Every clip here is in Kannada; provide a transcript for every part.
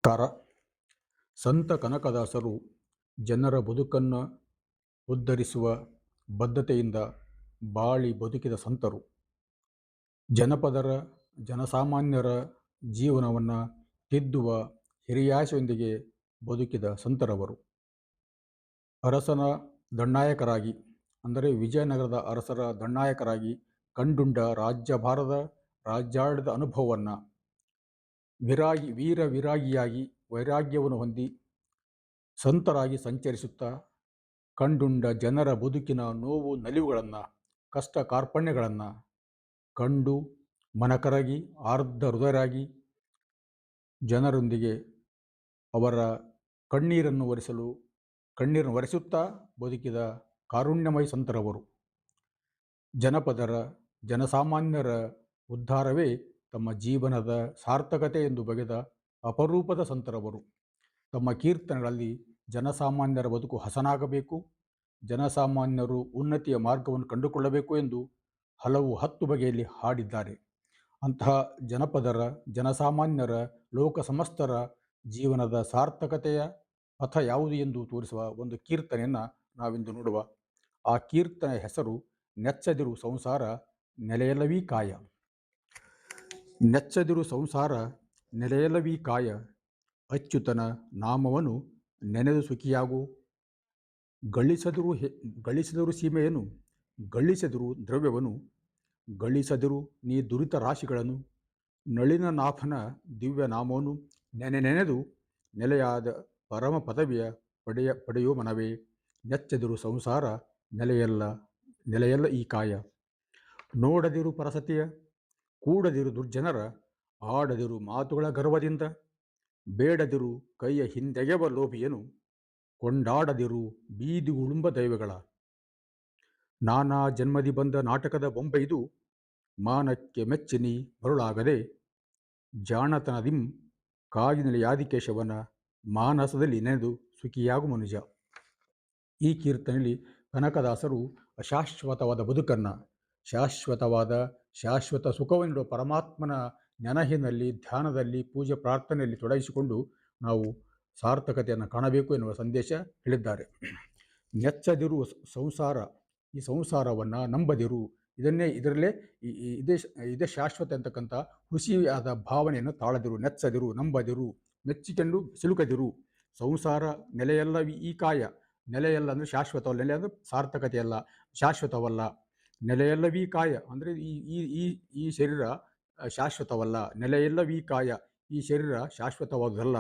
ಕಾರ ಸಂತ ಕನಕದಾಸರು ಜನರ ಬದುಕನ್ನು ಉದ್ಧರಿಸುವ ಬದ್ಧತೆಯಿಂದ ಬಾಳಿ ಬದುಕಿದ ಸಂತರು. ಜನಪದರ ಜನಸಾಮಾನ್ಯರ ಜೀವನವನ್ನು ತಿದ್ದುವ ಹಿರಿಯಾಸೆಯೊಂದಿಗೆ ಬದುಕಿದ ಸಂತರವರು. ಅರಸನ ದಂಡಾಯಕರಾಗಿ ಅಂದರೆ ವಿಜಯನಗರದ ಅರಸರ ದಂಡಾಯಕರಾಗಿ ಕಂಡುಂಡ ರಾಜ್ಯಭಾರದ ರಾಜ್ಯಾಡಳಿತ ಅನುಭವವನ್ನು ವೀರ ವಿರಾಗಿಯಾಗಿ ವೈರಾಗ್ಯವನ್ನು ಹೊಂದಿ ಸಂತರಾಗಿ ಸಂಚರಿಸುತ್ತಾ ಕಂಡುಂಡ ಜನರ ಬದುಕಿನ ನೋವು ನಲಿವುಗಳನ್ನು ಕಷ್ಟ ಕಾರ್ಪಣ್ಯಗಳನ್ನು ಕಂಡು ಮನಕರಗಿ ಆರ್ಧ ಹೃದಯರಾಗಿ ಜನರೊಂದಿಗೆ ಅವರ ಕಣ್ಣೀರನ್ನು ಒರೆಸುತ್ತಾ ಬದುಕಿದ ಕಾರುಣ್ಯಮಯ ಸಂತರವರು. ಜನಪದರ ಜನಸಾಮಾನ್ಯರ ಉದ್ಧಾರವೇ ತಮ್ಮ ಜೀವನದ ಸಾರ್ಥಕತೆ ಎಂದು ಬಗೆದ ಅಪರೂಪದ ಸಂತರವರು. ತಮ್ಮ ಕೀರ್ತನೆಗಳಲ್ಲಿ ಜನಸಾಮಾನ್ಯರ ಬದುಕು ಹಸನಾಗಬೇಕು, ಜನಸಾಮಾನ್ಯರು ಉನ್ನತಿಯ ಮಾರ್ಗವನ್ನು ಕಂಡುಕೊಳ್ಳಬೇಕು ಎಂದು ಹಲವು 10 ಬಗೆಯಲ್ಲಿ ಹಾಡಿದ್ದಾರೆ. ಅಂತಹ ಜನಪದರ ಜನಸಾಮಾನ್ಯರ ಲೋಕ ಸಮಸ್ತರ ಜೀವನದ ಸಾರ್ಥಕತೆಯ ಪಥ ಯಾವುದು ಎಂದು ತೋರಿಸುವ ಒಂದು ಕೀರ್ತನೆಯನ್ನು ನಾವಿಂದು ನೋಡುವ. ಆ ಕೀರ್ತನೆಯ ಹೆಸರು ನೆಚ್ಚದಿರು ಸಂಸಾರ ನೆಲೆಯಲ್ಲವೀ ಕಾಯ. ನೆಚ್ಚದಿರು ಸಂಸಾರ ನೆಲೆಯಲ್ಲವೀ ಕಾಯ, ಅಚ್ಯುತನ ನಾಮವನ್ನು ನೆನೆದು ಸುಖಿಯಾಗು. ಗಳಿಸದಿರು ಸೀಮೆಯನ್ನು, ಗಳಿಸದಿರು ದ್ರವ್ಯವನ್ನು, ಗಳಿಸದಿರು ನೀ ದುರಿತ ರಾಶಿಗಳನ್ನು, ನಳಿನ ನಾಭನ ದಿವ್ಯ ನಾಮವನ್ನು ನೆನೆದು ನೆಲೆಯಾದ ಪರಮ ಪದವಿಯ ಪಡೆಯೋ ಮನವೇ. ನೆಚ್ಚದಿರು ಸಂಸಾರ ನೆಲೆಯಲ್ಲ ಈ ಕಾಯ. ನೋಡದಿರು ಪರಸತಿಯ, ಕೂಡದಿರು ದುರ್ಜನರ, ಆಡದಿರು ಮಾತುಗಳ ಗರ್ವದಿಂದ, ಬೇಡದಿರು ಕೈಯ ಹಿಂದೆಗೆವ ಲೋಭಿಯನು, ಕೊಂಡಾಡದಿರು ಬೀದಿ ಉಳುಂಬ ದೈವಗಳ. ನಾನಾ ಜನ್ಮದಿ ಬಂದ ನಾಟಕದ ಬೊಂಬೆಯಿದು, ಮಾನಕ್ಕೆ ಮೆಚ್ಚಿನಿ ಮರುಳಾಗದೆ, ಜಾಣತನದಿಂ ಕಾಗಿನೆಲೆ ಆದಿಕೇಶವನ ಮಾನಸದಲ್ಲಿ ನೆನೆದು ಸುಖಿಯಾಗು ಮನುಜ. ಈ ಕೀರ್ತನೆಯಲ್ಲಿ ಕನಕದಾಸರು ಅಶಾಶ್ವತವಾದ ಬದುಕನ್ನು ಶಾಶ್ವತ ಸುಖವನ್ನು ಪರಮಾತ್ಮನ ನೆನಹಿನಲ್ಲಿ, ಧ್ಯಾನದಲ್ಲಿ, ಪೂಜೆ ಪ್ರಾರ್ಥನೆಯಲ್ಲಿ ತೊಡಗಿಸಿಕೊಂಡು ನಾವು ಸಾರ್ಥಕತೆಯನ್ನು ಕಾಣಬೇಕು ಎನ್ನುವ ಸಂದೇಶ ಹೇಳಿದ್ದಾರೆ. ನೆಚ್ಚದಿರು ಸಂಸಾರ, ಈ ಸಂಸಾರವನ್ನು ನಂಬದಿರು, ಇದರಲ್ಲೇ ಇದೇ ಶಾಶ್ವತ ಅಂತಕ್ಕಂಥ ಹುಸಿಯಾದ ಭಾವನೆಯನ್ನು ತಾಳದಿರು. ನೆಚ್ಚದಿರು, ನಂಬದಿರು, ಮೆಚ್ಚಿಕೊಂಡು ಸಿಲುಕದಿರು. ಸಂಸಾರ ನೆಲೆಯಲ್ಲ ಈ ಕಾಯ. ನೆಲೆಯಲ್ಲ ಅಂದರೆ ಶಾಶ್ವತವಲ್ಲ, ನೆಲೆ ಅಂದರೆ ಸಾರ್ಥಕತೆಯಲ್ಲ, ಶಾಶ್ವತವಲ್ಲ. ನೆಲೆಯಲ್ಲವೀ ಕಾಯ ಅಂದರೆ ಈ ಶರೀರ ಶಾಶ್ವತವಲ್ಲ. ನೆಲೆಯಲ್ಲವೀ ಕಾಯ, ಈ ಶರೀರ ಶಾಶ್ವತವಾದುದಲ್ಲ.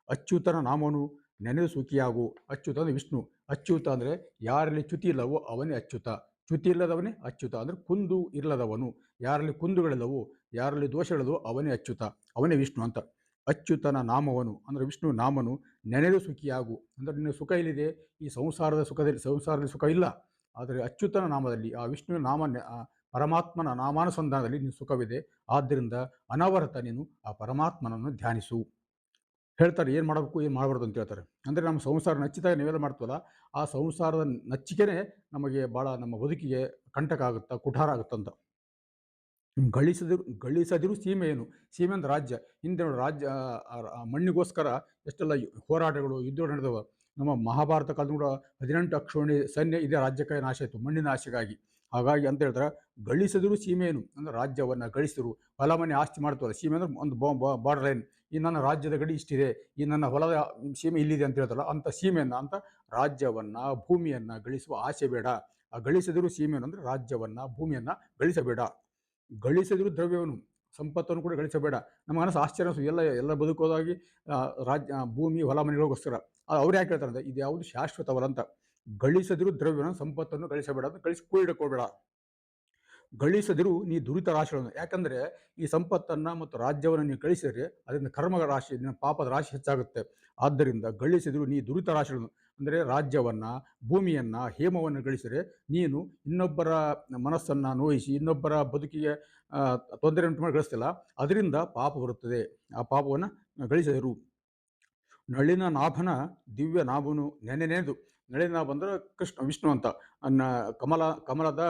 ಅಚ್ಯುತನ ನಾಮನು ನೆನೆದು ಸುಖಿಯಾಗು. ಅಚ್ಯುತ ಅಂದರೆ ವಿಷ್ಣು. ಅಚ್ಯುತ ಅಂದರೆ ಯಾರಲ್ಲಿ ಚ್ಯುತಿ ಇಲ್ಲವೋ ಅವನೇ ಅಚ್ಯುತ. ಚ್ಯುತಿ ಇಲ್ಲದವನೇ ಅಚ್ಯುತ ಅಂದರೆ ಕುಂದು ಇಲ್ಲದವನು. ಯಾರಲ್ಲಿ ಕುಂದುಗಳಿಲ್ಲವೋ, ಯಾರಲ್ಲಿ ದೋಷಗಳಿಲ್ಲವೋ ಅವನೇ ಅಚ್ಯುತ, ಅವನೇ ವಿಷ್ಣು ಅಂತ. ಅಚ್ಯುತನ ನಾಮವನು ಅಂದರೆ ವಿಷ್ಣು ನಾಮನು ನೆನೆದು ಸುಖಿಯಾಗು ಅಂದರೆ ನಿನ್ನ ಸುಖ ಇಲ್ಲಿದೆ, ಈ ಸಂಸಾರದಲ್ಲಿ ಸುಖ ಇಲ್ಲ. ಆದರೆ ಅಚ್ಯುತನ ನಾಮದಲ್ಲಿ, ಆ ವಿಷ್ಣುವಿನ ಪರಮಾತ್ಮನ ನಾಮಾನುಸಂಧಾನದಲ್ಲಿ ನಿನ್ನ ಸುಖವಿದೆ. ಆದ್ದರಿಂದ ಅನವರತ ನೀನು ಆ ಪರಮಾತ್ಮನನ್ನು ಧ್ಯಾನಿಸು. ಹೇಳ್ತಾರೆ ಏನು ಮಾಡಬೇಕು ಏನು ಮಾಡಬಾರ್ದು ಅಂತ ಹೇಳ್ತಾರೆ. ಅಂದರೆ ನಮ್ಮ ಸಂಸಾರ ನಚ್ಚಿದಾಗ ನೀವೆಲ್ಲ ಮಾಡ್ತೀವಲ್ಲ, ಆ ಸಂಸಾರದ ನಚ್ಚಿಕೆನೇ ನಮಗೆ ಭಾಳ ನಮ್ಮ ಬದುಕಿಗೆ ಕಂಟಕ ಆಗುತ್ತಾ, ಕುಠಾರ ಆಗುತ್ತಂತ. ಗಳಿಸದಿರು ಸೀಮೆ ಏನು. ಸೀಮೆ ಅಂದರೆ ರಾಜ್ಯ. ಹಿಂದೆ ರಾಜ್ಯ ಮಣ್ಣಿಗೋಸ್ಕರ ಎಷ್ಟೆಲ್ಲ ಹೋರಾಟಗಳು ಯುದ್ಧಗಳು ನಡೆದವ. ನಮ್ಮ ಮಹಾಭಾರತ ಕಾಲದ ಕೂಡ 18 ಅಕ್ಷೋಣಿ ಸೈನ್ಯ ಇದೇ ರಾಜ್ಯಕ್ಕೆ ನಾಶ ಆಯಿತು, ಮಣ್ಣಿನ ಆಶೆಗಾಗಿ. ಹಾಗಾಗಿ ಅಂತ ಹೇಳ್ತಾರೆ, ಗಳಿಸದಿರು ಸೀಮೆ ಏನು ಅಂದರೆ ರಾಜ್ಯವನ್ನು ಗಳಿಸಿರು. ಹೊಲ ಮನೆ ಆಸ್ತಿ ಮಾಡ್ತೀವಲ್ಲ, ಸೀಮೆ ಅಂದರೆ ಒಂದು ಬಾರ್ಡರ್ ಲೈನ್. ಈ ನನ್ನ ರಾಜ್ಯದ ಗಡಿ ಇಷ್ಟಿದೆ, ಈ ನನ್ನ ಹೊಲದ ಸೀಮೆ ಇಲ್ಲಿದೆ ಅಂತ ಹೇಳ್ತಾರಲ್ಲ, ಅಂಥ ಸೀಮೆಯನ್ನು, ಅಂತ ರಾಜ್ಯವನ್ನು ಭೂಮಿಯನ್ನು ಗಳಿಸುವ ಆಸೆ ಬೇಡ. ಆ ಗಳಿಸದಿರು ಸೀಮೆಯನ್ನು ಅಂದರೆ ರಾಜ್ಯವನ್ನು ಭೂಮಿಯನ್ನು ಗಳಿಸಬೇಡ. ಗಳಿಸದಿರು ದ್ರವ್ಯವನ್ನು, ಸಂಪತ್ತನ್ನು ಕೂಡ ಗಳಿಸಬೇಡ. ನಮ್ಮ ಮನಸ್ಸು ಆಶ್ಚರ್ಯ, ಎಲ್ಲ ಬದುಕೋದಾಗಿ ಭೂಮಿ ಹೊಲ ಮನೆಗಳಿಗೋಸ್ಕರ. ಅವ್ರು ಯಾಕೆ ಹೇಳ್ತಾರೆ ಅಂದರೆ ಇದು ಯಾವುದು ಶಾಶ್ವತವಲ್ಲ ಅಂತ. ಗಳಿಸದಿರು ದ್ರವ್ಯವನ್ನು, ಸಂಪತ್ತನ್ನು ಗಳಿಸಬೇಡ ಅಂತ, ಕೂಡಿಡಕೋಬೇಡ. ಗಳಿಸದಿರು ನೀ ದುರಿತ ರಾಶಿಗಳನ್ನು. ಯಾಕಂದರೆ ಈ ಸಂಪತ್ತನ್ನು ಮತ್ತು ರಾಜ್ಯವನ್ನು ನೀವು ಗಳಿಸಿದರೆ ಅದರಿಂದ ಕರ್ಮಗಳ ರಾಶಿ, ನಿನ್ನ ಪಾಪದ ರಾಶಿ ಹೆಚ್ಚಾಗುತ್ತೆ. ಆದ್ದರಿಂದ ಗಳಿಸಿದ್ರು ನೀ ದುರಿತ ರಾಶಿಗಳನ್ನು ಅಂದರೆ ರಾಜ್ಯವನ್ನು, ಭೂಮಿಯನ್ನು, ಹೇಮವನ್ನು ಗಳಿಸಿದರೆ ನೀನು ಇನ್ನೊಬ್ಬರ ಮನಸ್ಸನ್ನು ನೋಯಿಸಿ, ಇನ್ನೊಬ್ಬರ ಬದುಕಿಗೆ ತೊಂದರೆ ಉಂಟು ಮಾಡಿ ಗಳಿಸ್ತಿಲ್ಲ, ಅದರಿಂದ ಪಾಪ ಬರುತ್ತದೆ. ಆ ಪಾಪವನ್ನು ಗಳಿಸಿದರು. ನಳಿನ ನಾಭನ ದಿವ್ಯ ನಾಭನು ನೆನೆದು. ನಳಿನ ನಾಭ ಅಂದರೆ ವಿಷ್ಣು ಅಂತ. ಕಮಲದ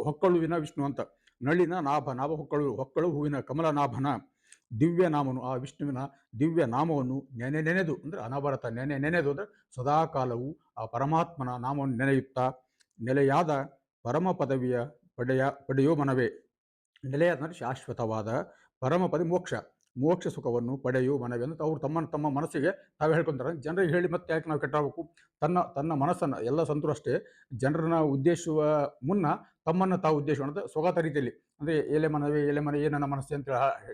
ಹೊಕ್ಕಳುವಿನ ವಿಷ್ಣು ಅಂತ. ನಳಿನ ನಾಭ ಹೊಕ್ಕಳು ಹೂವಿನ ಕಮಲ ನಾಭನ ದಿವ್ಯ ನಾಮನು, ಆ ವಿಷ್ಣುವಿನ ದಿವ್ಯ ನಾಮವನ್ನು ನೆನೆದು ಅಂದರೆ ಅನವರತ ನೆನೆದು ಅಂದರೆ ಸದಾಕಾಲವು ಆ ಪರಮಾತ್ಮನ ನಾಮವನ್ನು ನೆನೆಯುತ್ತಾ ನೆಲೆಯಾದ ಪರಮ ಪದವಿಯ ಪಡೆಯೋ ಮನವೇ. ನೆಲೆಯಾದ ಅಂದರೆ ಶಾಶ್ವತವಾದ ಪರಮ ಪದವಿ ಮೋಕ್ಷ ಸುಖವನ್ನು ಪಡೆಯುವ ಮನವಿ ಅಂತ ಅವ್ರು ತಮ್ಮ ಮನಸ್ಸಿಗೆ ತಾವು ಹೇಳ್ಕೊತಾರೆ. ಜನರಿಗೆ ಹೇಳಿ ಮತ್ತೆ ಯಾಕೆ ನಾವು ಕೆಟ್ಟಾಗಬೇಕು? ತನ್ನ ಮನಸ್ಸನ್ನು ಎಲ್ಲ ಸಂತರು ಅಷ್ಟೇ ಜನರನ್ನ ಉದ್ದೇಶಿಸುವ ಮುನ್ನ ತಮ್ಮನ್ನು ತಾವು ಉದ್ದೇಶ ಮಾಡೋದು ಸ್ವಗತ ರೀತಿಯಲ್ಲಿ, ಅಂದರೆ ಎಲೆ ಮನೆ ನನ್ನ ಮನಸ್ಸೆ ಅಂತ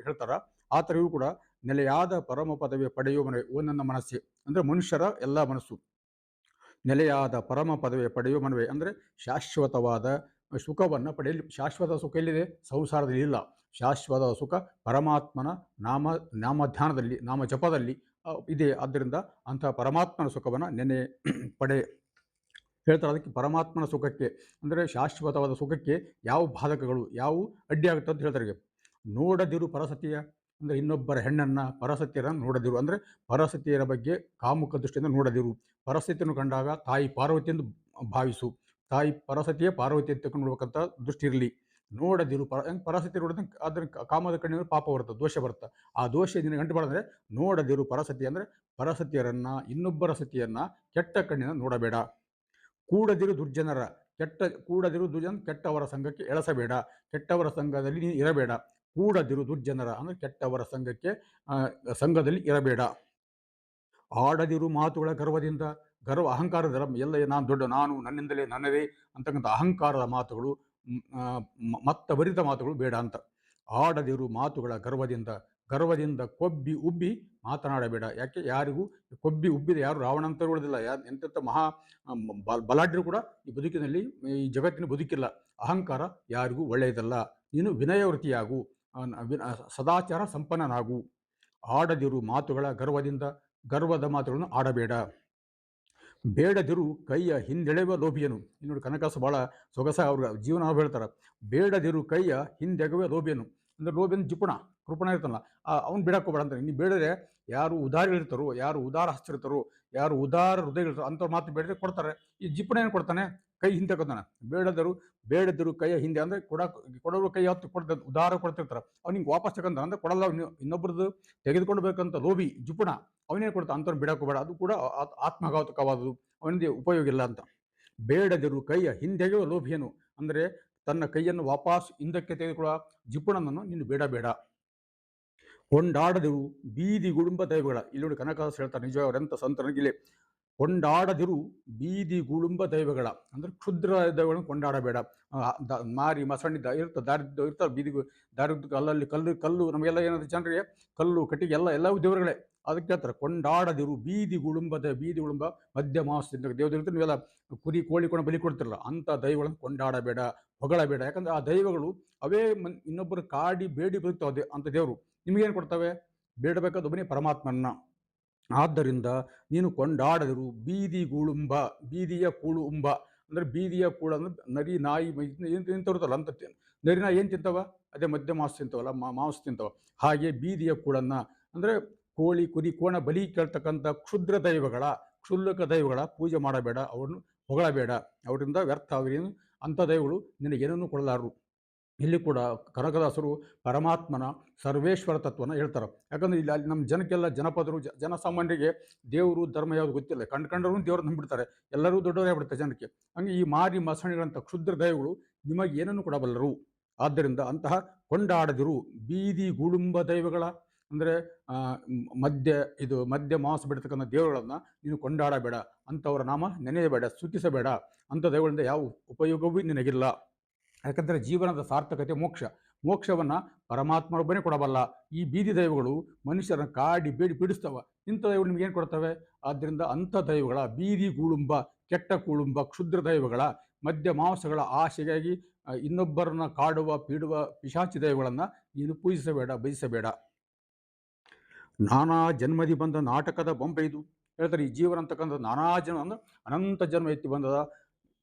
ಹೇಳ್ತಾರ. ಆ ಥರ ಇವು ಕೂಡ ನೆಲೆಯಾದ ಪರಮ ಪದವಿಯ ಪಡೆಯುವ ಮನವಿ ನನ್ನ ಮನಸ್ಸೆ ಅಂದರೆ ಮನುಷ್ಯರ ಎಲ್ಲ ಮನಸ್ಸು. ನೆಲೆಯಾದ ಪರಮ ಪದವಿಯ ಪಡೆಯುವ ಮನವೇ ಅಂದರೆ ಶಾಶ್ವತವಾದ ಸುಖವನ್ನು ಪಡೆಯಲಿ. ಶಾಶ್ವತ ಸುಖ ಎಲ್ಲಿದೆ? ಸಂಸಾರದಲ್ಲಿ ಇಲ್ಲ. ಶಾಶ್ವತ ಸುಖ ಪರಮಾತ್ಮನ ನಾಮ ಧ್ಯಾನದಲ್ಲಿ, ನಾಮ ಜಪದಲ್ಲಿ ಇದೆ. ಆದ್ದರಿಂದ ಅಂತಹ ಪರಮಾತ್ಮನ ಸುಖವನ್ನು ಪಡೆ ಹೇಳ್ತಾರೆ. ಅದಕ್ಕೆ ಪರಮಾತ್ಮನ ಸುಖಕ್ಕೆ ಅಂದರೆ ಶಾಶ್ವತವಾದ ಸುಖಕ್ಕೆ ಯಾವ ಬಾಧಕಗಳು, ಯಾವ ಅಡ್ಡಿಯಾಗುತ್ತೆ ಅಂತ ಹೇಳ್ತಾರೆ. ನೋಡದಿರು ಪರಸತಿಯ ಅಂದರೆ ಇನ್ನೊಬ್ಬರ ಹೆಣ್ಣನ್ನು ಪರಸತಿಯರನ್ನು ನೋಡದಿರು ಅಂದರೆ ಪರಸತಿಯರ ಬಗ್ಗೆ ಕಾಮುಕ ದೃಷ್ಟಿಯಿಂದ ನೋಡದಿರು. ಪರಸತಿಯನ್ನು ಕಂಡಾಗ ತಾಯಿ ಪಾರ್ವತಿ ಎಂದು ಭಾವಿಸು. ತಾಯಿ ಪರಸತಿಯೇ ಪಾರ್ವತಿ ಅಂತ ನೋಡ್ಬೇಕಂತ ದೃಷ್ಟಿ ಇರಲಿ. ನೋಡದಿರು ಪರಸತಿ ನೋಡಿದ್ರೆ ಅದರ ಕಾಮದ ಕಣ್ಣಿನ ಪಾಪ ಬರುತ್ತೆ, ದೋಷ ಬರುತ್ತೆ. ಆ ದೋಷ ನಿನಗೆ ಅಂಟಬಾರ್ದಂದ್ರೆ ನೋಡದಿರು ಪರಸತಿ ಅಂದರೆ ಪರಸತಿಯರನ್ನ, ಇನ್ನೊಬ್ಬರ ಸತಿಯನ್ನ ಕೆಟ್ಟ ಕಣ್ಣಿನ ನೋಡಬೇಡ. ಕೂಡದಿರು ದುರ್ಜನರ ಕೆಟ್ಟವರ ಸಂಘಕ್ಕೆ ಎಳಸಬೇಡ. ಕೆಟ್ಟವರ ಸಂಘದಲ್ಲಿ ನೀನು ಇರಬೇಡ. ಕೂಡದಿರು ದುರ್ಜನರ ಅಂದರೆ ಕೆಟ್ಟವರ ಸಂಘದಲ್ಲಿ ಇರಬೇಡ. ಆಡದಿರು ಮಾತುಗಳ ಗರ್ವದಿಂದ, ಅಹಂಕಾರದ ಎಲ್ಲ ನಾನು ದೊಡ್ಡ, ನಾನು ನನ್ನಿಂದಲೇ ನನ್ನದೇ ಅಂತಕ್ಕಂಥ ಅಹಂಕಾರದ ಮಾತುಗಳು, ಭರಿತ ಮಾತುಗಳು ಬೇಡ ಅಂತ. ಆಡದಿರು ಮಾತುಗಳ ಗರ್ವದಿಂದ ಕೊಬ್ಬಿ ಉಬ್ಬಿ ಮಾತನಾಡಬೇಡ. ಯಾಕೆ? ಯಾರಿಗೂ ಕೊಬ್ಬಿ ಉಬ್ಬಿದ ಯಾರು ರಾವಣ ಅಂತ ಹೇಳೋದಿಲ್ಲ. ಎಂತೆಂಥ ಮಹಾ ಬಲಾಢ್ಯರು ಕೂಡ ಈ ಬದುಕಿನಲ್ಲಿ, ಈ ಜಗತ್ತಿನ ಬದುಕಿಲ್ಲ. ಅಹಂಕಾರ ಯಾರಿಗೂ ಒಳ್ಳೆಯದಲ್ಲ. ನೀನು ವಿನಯವೃತಿಯಾಗು, ಸದಾಚಾರ ಸಂಪನ್ನನಾಗು. ಆಡದಿರು ಮಾತುಗಳ ಗರ್ವದ ಮಾತುಗಳನ್ನು ಆಡಬೇಡ. ಬೇಡದಿರು ಕೈಯ ಹಿಂದೆಳೆಯುವ ಲೋಭಿಯನು. ನೋಡಿ ಕನಕದಾಸ ಭಾಳ ಸೊಗಸ ಅವ್ರ ಜೀವನ ಹೇಳ್ತಾರೆ. ಬೇಡದಿರು ಕೈಯ ಹಿಂದೆಗೆಯುವ ಲೋಭಿಯನು ಅಂದರೆ ಲೋಭಿಯನ್ ಕೃಪಣ ಇರ್ತಾನಲ್ಲ, ಅವ್ನು ಬಿಡಕ್ಕೋಬೇಡ ಅಂತಾನೆ. ನೀವು ಬೇಡದೆ ಯಾರು ಉದಾರಿಗಳಿರ್ತಾರೋ, ಯಾರು ಉದಾರ ಹಸ್ತಿರ್ತಾರೋ, ಯಾರು ಉದಾರ ಹೃದಯಗಳಿರ್ತಾರೋ ಅಂಥವ್ರು ಮಾತು ಬೇಡದೆ ಕೊಡ್ತಾರೆ. ಈ ಜಿಪುಣ ಏನು ಕೊಡ್ತಾನೆ? ಕೈ ಹಿಂದೆ ಕೊಡ್ತಾನೆ. ಬೇಡದಿರು ಕೈಯ ಹಿಂದೆ ಅಂದರೆ ಕೊಡೋರು ಕೈ ಹೊತ್ತು ಕೊಡ್ತಾರೆ, ಉದಾರ ಕೊಡ್ತಿರ್ತಾರೆ. ಅವ್ನಿಗೆ ವಾಪಸ್ ತಗೊಂಡ ಅಂದರೆ ಕೊಡಲ್ಲ. ಇನ್ನೊಬ್ರದ್ದು ತೆಗೆದುಕೊಳ್ಬೇಕಂತ ಲೋಭಿ ಜಿಪುಣ ಅವನೇನು ಕೊಡ್ತಾನೆ? ಅಂಥವ್ರು ಬಿಡಕ್ಕೋಬೇಡ. ಅದು ಕೂಡ ಆತ್ಮಘಾತಕವಾದದು, ಅವನಿಗೆ ಉಪಯೋಗ ಇಲ್ಲ ಅಂತ. ಬೇಡದಿರು ಕೈಯ ಹಿಂದೆಗೆಯುವ ಲೋಭಿಯನು ಅಂದರೆ ತನ್ನ ಕೈಯನ್ನು ವಾಪಸ್ ಹಿಂದಕ್ಕೆ ತೆಗೆದುಕೊಳ್ಳುವ ಜಿಪುಣನನ್ನು ನೀನು ಬೇಡ. ಕೊಂಡಾಡದಿರು ಬೀದಿ ಗುಡುಂಬ ದೈವಗಳ. ಇಲ್ಲಿ ನೋಡಿ ಕನಕದಾಸ ಹೇಳ್ತಾರೆ, ನಿಜವರೆಂತ ಸಂತನಿಗೆ. ಕೊಂಡಾಡದಿರು ಬೀದಿ ಗುಡುಂಬ ದೈವಗಳ ಅಂದರೆ ಕ್ಷುದ್ರ ದೈವಗಳನ್ನು ಕೊಂಡಾಡಬೇಡ. ಮಾರಿ ಮಸಣಿದ್ದ ಇರ್ತಾರೆ ದಾರಿ ಅಲ್ಲಲ್ಲಿ ಕಲ್ಲು ನಮಗೆಲ್ಲ ಏನಾದ್ರು ಜನರಿಗೆ ಕಲ್ಲು ಕಟ್ಟಿಗೆ ಎಲ್ಲವೂ ದೇವರುಗಳೇ. ಅದಕ್ಕೆ ಹೇಳ್ತಾರೆ ಕೊಂಡಾಡದಿರು ಬೀದಿ ಗುಡುಂಬ ಮಧ್ಯ ಮಾಸದಿಂದ ದೇವದಿರುತ್ತೆ. ನೀವೆಲ್ಲ ಕುರಿ ಕೋಳಿ ಕೊಂಡು ಬಲಿ ಕೊಡ್ತಿರಲ್ಲ, ಅಂಥ ದೈವಗಳನ್ನು ಕೊಂಡಾಡಬೇಡ, ಹೊಗಳಬೇಡ. ಯಾಕಂದ್ರೆ ಆ ದೈವಗಳು ಅವೇ ಇನ್ನೊಬ್ಬರು ಕಾಡಿ ಬೇಡಿ ಬದುಕ್ತಾವೆ ಅಂತ ದೇವರು. ನಿಮಗೇನು ಕೊಡ್ತವೆ? ಬೇಡಬೇಕಾದ ಒಬ್ಬನೇ ಪರಮಾತ್ಮನ್ನ. ಆದ್ದರಿಂದ ನೀನು ಕೊಂಡಾಡದಿರು ಬೀದಿಯ ಕೂಳು ಉಂಬ ಅಂದರೆ ಬೀದಿಯ ಕೂಳು ಅಂದ್ರೆ ನರಿ ನಾಯಿ ಏನು ತಿಂತವ್ರತಲ್ಲ ಅಂತ. ನರಿ ನಾಯಿ ಏನು ತಿಂತವ? ಅದೇ ಮಧ್ಯ ಮಾಂಸ ತಿಂತವಲ್ಲ, ಮಾಂಸ ತಿಂತವ. ಹಾಗೆ ಬೀದಿಯ ಕೂಳನ್ನ ಅಂದರೆ ಕೋಳಿ ಕುರಿ ಕೋಣ ಬಲಿ ಕೇಳ್ತಕ್ಕಂಥ ಕ್ಷುಲ್ಲಕ ದೈವಗಳ ಪೂಜೆ ಮಾಡಬೇಡ, ಅವ್ರನ್ನು ಹೊಗಳಬೇಡ. ಅವರಿಂದ ವ್ಯರ್ಥ. ಅವರೇನು ಅಂಥ ದೈವಗಳು ನಿನಗೇನನ್ನು ಕೊಡಲಾರರು. ಇಲ್ಲಿ ಕೂಡ ಕನಕದಾಸರು ಪರಮಾತ್ಮನ ಸರ್ವೇಶ್ವರ ತತ್ವನ ಹೇಳ್ತಾರೆ. ಯಾಕಂದ್ರೆ ಇಲ್ಲಿ ಅಲ್ಲಿ ನಮ್ಮ ಜನಕ್ಕೆಲ್ಲ ಜನಪದರು ಜನಸಾಮಾನ್ಯರಿಗೆ ದೇವರು ಧರ್ಮ ಯಾವುದು ಗೊತ್ತಿಲ್ಲ. ಕಂಡ್ರು ದೇವ್ರು ನಂಬಿಡ್ತಾರೆ, ಎಲ್ಲರೂ ದೊಡ್ಡವರೇ ಬಿಡ್ತಾರೆ ಜನಕ್ಕೆ. ಹಂಗೆ ಈ ಮಾರಿ ಮಸಣಿಗಳಂಥ ಕ್ಷುದ್ರ ದೈವಗಳು ನಿಮಗೆ ಏನನ್ನು ಕೊಡಬಲ್ಲರು. ಆದ್ದರಿಂದ ಅಂತಹ ಕೊಂಡಾಡದಿರು ಬೀದಿ ಗುಡುಂಬ ದೈವಗಳ ಅಂದರೆ ಮಧ್ಯ ಮಾಂಸ ಬಿಡ್ತಕ್ಕಂಥ ದೇವರುಗಳನ್ನು ನೀನು ಕೊಂಡಾಡಬೇಡ, ಅಂಥವರ ನಾಮ ನೆನೆಯಬೇಡ, ಸ್ತುತಿಸಬೇಡ. ಅಂಥ ದೈವಗಳಿಂದ ಯಾವ ಉಪಯೋಗವೂ ನಿನಗಿಲ್ಲ. ಯಾಕಂದರೆ ಜೀವನದ ಸಾರ್ಥಕತೆ ಮೋಕ್ಷವನ್ನು ಪರಮಾತ್ಮನೊಬ್ಬನೇ ಕೊಡಬಲ್ಲ. ಈ ಬೀದಿ ದೈವಗಳು ಮನುಷ್ಯರನ್ನು ಕಾಡಿ ಬೇಡಿ ಪೀಡಿಸ್ತವ. ಇಂಥ ದೈವಗಳು ನಿಮಗೇನು ಕೊಡ್ತವೆ? ಆದ್ದರಿಂದ ಅಂಥ ದೈವಗಳ ಬೀದಿ ಗೂಳುಂಬ, ಕೆಟ್ಟ ಕೂಳುಂಬ, ಕ್ಷುದ್ರ ದೈವಗಳ ಮಧ್ಯ ಮಾಂಸಗಳ ಆಶೆಗಾಗಿ ಇನ್ನೊಬ್ಬರನ್ನ ಕಾಡುವ ಪೀಡುವ ಪಿಶಾಚಿ ದೈವಗಳನ್ನು ನೀನು ಪೂಜಿಸಬೇಡ, ಭಜಿಸಬೇಡ. ನಾನಾ ಜನ್ಮದಿ ಬಂದ ನಾಟಕದ ಬೊಂಬೆ ಇದು ಹೇಳ್ತಾರೆ. ಈ ಜೀವನ ಅಂತಕ್ಕಂಥ ನಾನಾ ಜನ್ಮ ಅಂದ್ರೆ ಅನಂತ ಜನ್ಮ ಎತ್ತಿ ಬಂದದ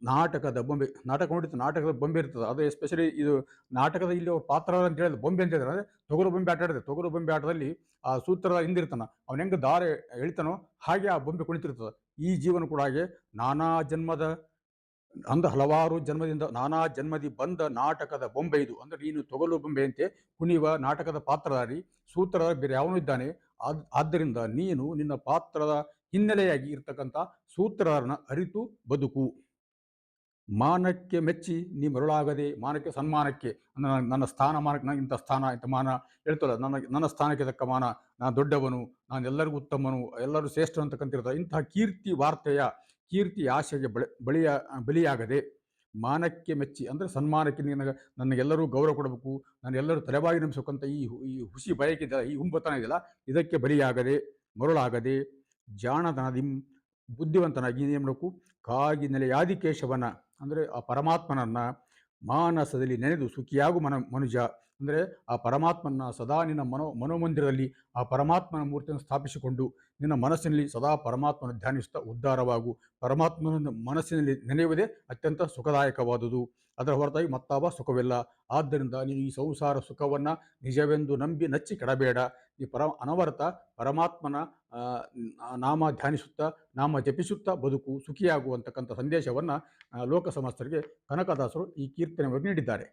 ನಾಟಕದ ಬೊಂಬೆ. ನಾಟಕದ ಬೊಂಬೆ ಇರ್ತದೆ. ಅದು ಎಸ್ಪೆಷಲಿ ಇದು ನಾಟಕದ ಇಲ್ಲಿ ಅವ್ರ ಪಾತ್ರ ಅಂತ ಹೇಳಿದ್ರೆ ಬೊಂಬೆ ಅಂತ ಹೇಳಿದ್ರೆ ತೊಗರು ಬೊಂಬೆ ಆಟ ಆಡಿದೆ. ತೊಗರು ಬೊಂಬೆ ಆಟದಲ್ಲಿ ಆ ಸೂತ್ರದ ಹಿಂದಿರ್ತಾನ, ಅವನ ಹೆಂಗೆ ದಾರೆ ಹೇಳ್ತಾನೋ ಹಾಗೆ ಆ ಬೊಂಬೆ ಕುಣಿತಿರ್ತದೆ. ಈ ಜೀವನ ಕೂಡ ಹಾಗೆ ನಾನಾ ಜನ್ಮದ ಅಂದ ಹಲವಾರು ಜನ್ಮದಿಂದ ನಾನಾ ಜನ್ಮದಿ ಬಂದ ನಾಟಕದ ಬೊಂಬೆ ಇದು. ಅಂದರೆ ನೀನು ತೊಗಲು ಬೊಂಬೆಯಂತೆ ಕುಣಿಯುವ ನಾಟಕದ ಪಾತ್ರಧಾರಿ, ಸೂತ್ರಧಾರ ಬೇರೆ ಯಾವನು ಇದ್ದಾನೆ. ಆದ್ದರಿಂದ ನೀನು ನಿನ್ನ ಪಾತ್ರದ ಹಿನ್ನೆಲೆಯಾಗಿ ಇರ್ತಕ್ಕಂಥ ಸೂತ್ರಧಾರನ ಅರಿತು ಬದುಕು. ಮಾನಕ್ಕೆ ಮೆಚ್ಚಿ ನೀ ಮರುಳಾಗದೆ, ಮಾನಕ್ಕೆ ಸನ್ಮಾನಕ್ಕೆ, ನನ್ನ ಸ್ಥಾನಮಾನಕ್ಕೆ ಇಂಥ ಸ್ಥಾನ ಇಂಥ ಮಾನ ಹೇಳ್ತಲ್ಲ, ನನ್ನ ಸ್ಥಾನಕ್ಕೆ ತಕ್ಕ ಮಾನ, ನಾನು ದೊಡ್ಡವನು, ನಾನು ಎಲ್ಲರಿಗೂ ಉತ್ತಮನು, ಎಲ್ಲರೂ ಶ್ರೇಷ್ಠ ಅಂತಕ್ಕಂತಿರ್ತಾರೆ. ಇಂತಹ ಕೀರ್ತಿ ವಾರ್ತೆಯ ಕೀರ್ತಿ ಆಶೆಗೆ ಬಲಿಯಾಗದೆ, ಮಾನಕ್ಕೆ ಮೆಚ್ಚಿ ಅಂದರೆ ಸನ್ಮಾನಕ್ಕೆ ನನಗೆಲ್ಲರೂ ಗೌರವ ಕೊಡಬೇಕು, ನಾನು ಎಲ್ಲರೂ ತಲೆಬಾಗಿ ನಂಬಿಸಬೇಕಂತ ಈ ಹುಸಿ ಬಯಕಿದೆ, ಈ ಹುಂಬತನ ಇದೆಯಲ್ಲ, ಇದಕ್ಕೆ ಬಲಿಯಾಗದೆ ಮರುಳಾಗದೆ ಜಾಣದನದಿಂ ಬುದ್ಧಿವಂತನಾಗಿ ಏನು ಮಾಡಬೇಕು, ಕಾಗಿ ನೆಲೆಯಾದಿ ಕೇಶವನ ಅಂದರೆ ಆ ಪರಮಾತ್ಮನನ್ನು ಮಾನಸದಲ್ಲಿ ನೆನೆದು ಸುಖಿಯಾಗು ಮನುಜ. ಅಂದರೆ ಆ ಪರಮಾತ್ಮನ ಸದಾ ನಿನ್ನ ಮನೋಮಂದಿರದಲ್ಲಿ ಆ ಪರಮಾತ್ಮನ ಮೂರ್ತಿಯನ್ನು ಸ್ಥಾಪಿಸಿಕೊಂಡು ನಿನ್ನ ಮನಸ್ಸಿನಲ್ಲಿ ಸದಾ ಪರಮಾತ್ಮನ ಧ್ಯಾನಿಸುತ್ತಾ ಉದ್ಧಾರವಾಗು. ಪರಮಾತ್ಮನ ಮನಸ್ಸಿನಲ್ಲಿ ನೆನೆಯುವುದೇ ಅತ್ಯಂತ ಸುಖದಾಯಕವಾದುದು, ಅದರ ಹೊರತಾಗಿ ಮತ್ತಾವ ಸುಖವಿಲ್ಲ. ಆದ್ದರಿಂದ ನೀನು ಈ ಸಂಸಾರ ಸುಖವನ್ನು ನಿಜವೆಂದು ನಂಬಿ ನಚ್ಚಿ ಕೆಡಬೇಡ. ಈ ಅನವರತ ಪರಮಾತ್ಮನ ನಾಮ ಧ್ಯಾನಿಸುತ್ತಾ ನಾಮ ಜಪಿಸುತ್ತಾ ಬದುಕು, ಸುಖಿಯಾಗುವಂತಕ್ಕಂಥ ಸಂದೇಶವನ್ನು ಲೋಕ ಸಮಸ್ತರಿಗೆ ಕನಕದಾಸರು ಈ ಕೀರ್ತನೆ ನೀಡಿದ್ದಾರೆ.